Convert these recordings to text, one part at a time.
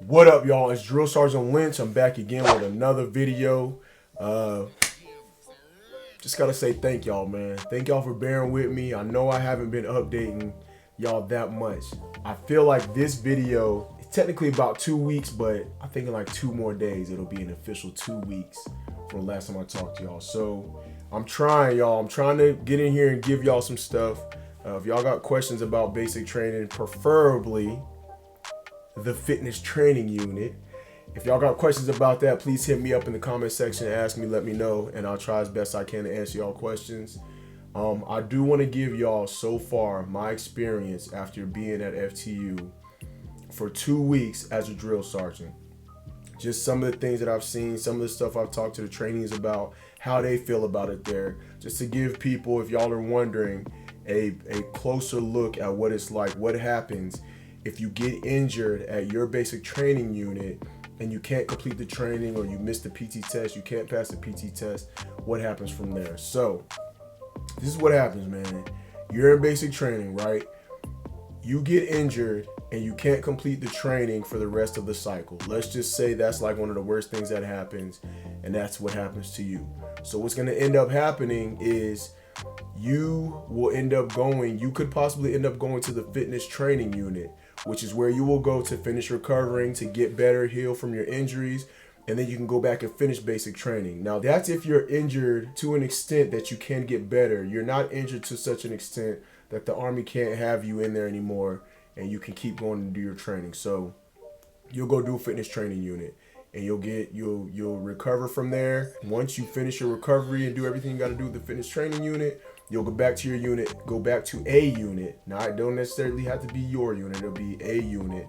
What up, y'all? It's Drill Sergeant Lynch. I'm back again with another video. Just gotta say thank y'all, man. Thank y'all for bearing with me. I know I haven't been updating y'all that much. I feel like this video is technically about 2 weeks, but I think in like 2 more days it'll be an official 2 weeks from the last time I talked to y'all. So I'm trying, y'all. I'm trying to get in here and give y'all some stuff. If y'all got questions about basic training, preferably the fitness training unit. If y'all got questions about that, please hit me up in the comment section, ask me, let me know, and I'll try as best I can to answer y'all questions. I do want to give y'all so far my experience after being at FTU for 2 weeks as a drill sergeant. Just some of the things that I've seen, some of the stuff I've talked to the trainees about, how they feel about it there, just to give people, if y'all are wondering, a closer look at what it's like, what happens if you get injured at your basic training unit and you can't complete the training, or you miss the PT test, you can't pass the PT test, what happens from there? So this is what happens, man. You're in basic training, right? You get injured and you can't complete the training for the rest of the cycle. Let's just say that's like one of the worst things that happens, and that's what happens to you. So what's going to end up happening is you could possibly end up going to the fitness training unit, which is where you will go to finish recovering, to get better, heal from your injuries, and then you can go back and finish basic training. Now, that's if you're injured to an extent that you can get better. You're not injured to such an extent that the Army can't have you in there anymore and you can keep going and do your training. So you'll go do a fitness training unit, and you'll recover from there. Once you finish your recovery and do everything you got to do with the fitness training unit, you'll go back to your unit, go back to a unit. Now, it don't necessarily have to be your unit. It'll be a unit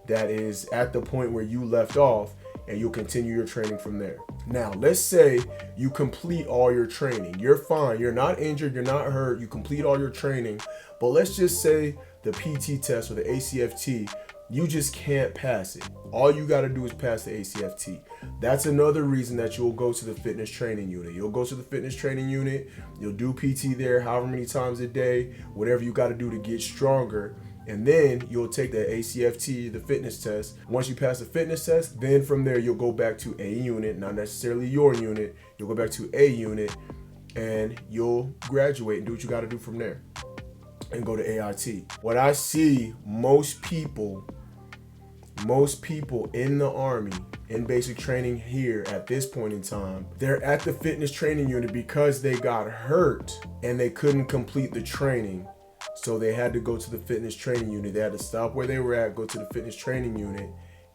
that is at the point where you left off, and you'll continue your training from there. Now, let's say you complete all your training. You're fine. You're not injured. You're not hurt. You complete all your training. But let's just say the PT test or the ACFT, you just can't pass it. All you got to do is pass the ACFT. That's another reason that you'll go to the fitness training unit. You'll go to the fitness training unit. You'll do PT there however many times a day, whatever you got to do to get stronger. And then you'll take the ACFT, the fitness test. Once you pass the fitness test, then from there you'll go back to a unit, not necessarily your unit. You'll go back to a unit and you'll graduate and do what you got to do from there and go to AIT. What I see most people in the Army, in basic training here at this point in time, they're at the fitness training unit because they got hurt and they couldn't complete the training. So they had to go to the fitness training unit. They had to stop where they were at, go to the fitness training unit,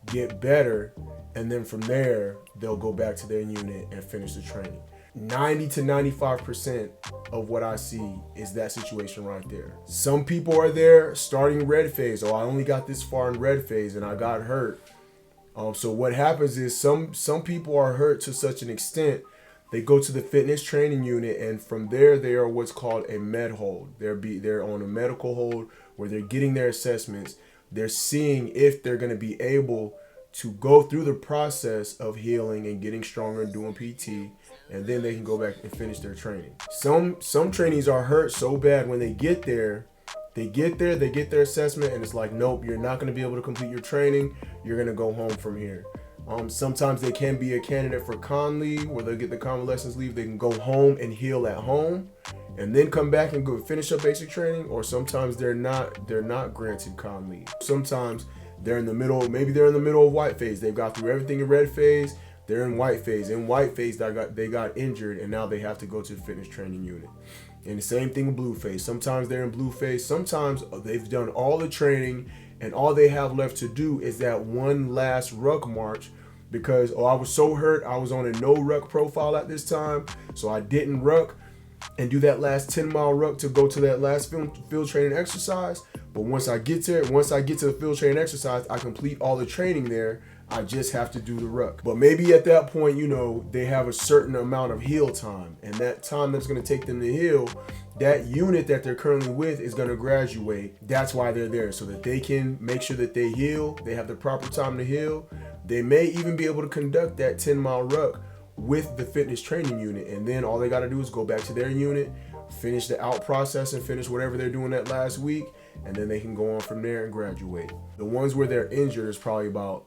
get better, and then from there, they'll go back to their unit and finish the training. 90 to 95% of what I see is that situation right there. Some people are there starting red phase. Oh, I only got this far in red phase and I got hurt. So what happens is some people are hurt to such an extent, they go to the fitness training unit, and from there they are what's called a med hold. They're on a medical hold where they're getting their assessments. They're seeing if they're going to be able to go through the process of healing and getting stronger and doing PT, and then they can go back and finish their training. Some trainees are hurt so bad when they get there, they get their assessment, and it's like, nope, you're not going to be able to complete your training. You're going to go home from here. Sometimes they can be a candidate for con leave, where they'll get the convalescence leave. They can go home and heal at home and then come back and go finish up basic training. Or sometimes they're not granted con leave. Sometimes they're in the middle, maybe they're in the middle of white phase. They've got through everything in red phase. They're in white phase. In white phase, they got injured, and now they have to go to the fitness training unit. And the same thing with blue phase. Sometimes they're in blue phase. Sometimes they've done all the training, and all they have left to do is that one last ruck march, because I was so hurt, I was on a no ruck profile at this time, so I didn't ruck and do that last 10-mile ruck to go to that last field training exercise. But once I get to the field training exercise, I complete all the training there. I just have to do the ruck. But maybe at that point, they have a certain amount of heal time, and that time that's going to take them to heal, that unit that they're currently with is going to graduate. That's why they're there, so that they can make sure that they heal. They have the proper time to heal. They may even be able to conduct that 10-mile ruck with the fitness training unit, and then all they got to do is go back to their unit, finish the out process and finish whatever they're doing that last week, and then they can go on from there and graduate. The ones where they're injured is probably about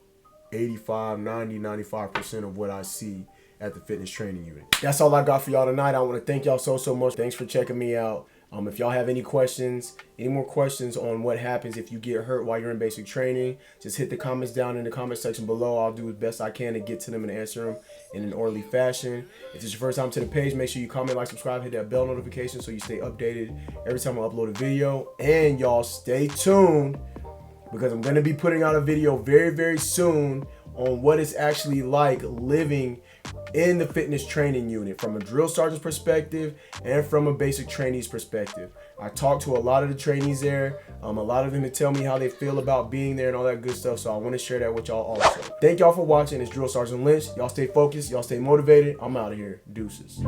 85, 90, 95% of what I see at the fitness training unit. That's all I got for y'all tonight. I want to thank y'all so much. Thanks for checking me out. If y'all have any questions, any more questions on what happens if you get hurt while you're in basic training, just hit the comments down in the comment section below. I'll do the best I can to get to them and answer them in an orderly fashion. If this is your first time to the page, make sure you comment, like, subscribe, hit that bell notification so you stay updated every time I upload a video. And y'all stay tuned, because I'm going to be putting out a video very soon on what it's actually like living in the fitness training unit from a drill sergeant's perspective and from a basic trainee's perspective. I talked to a lot of the trainees there. A lot of them to tell me how they feel about being there and all that good stuff. So I want to share that with y'all also. Thank y'all for watching. It's Drill Sergeant Lynch. Y'all stay focused. Y'all stay motivated. I'm out of here. Deuces.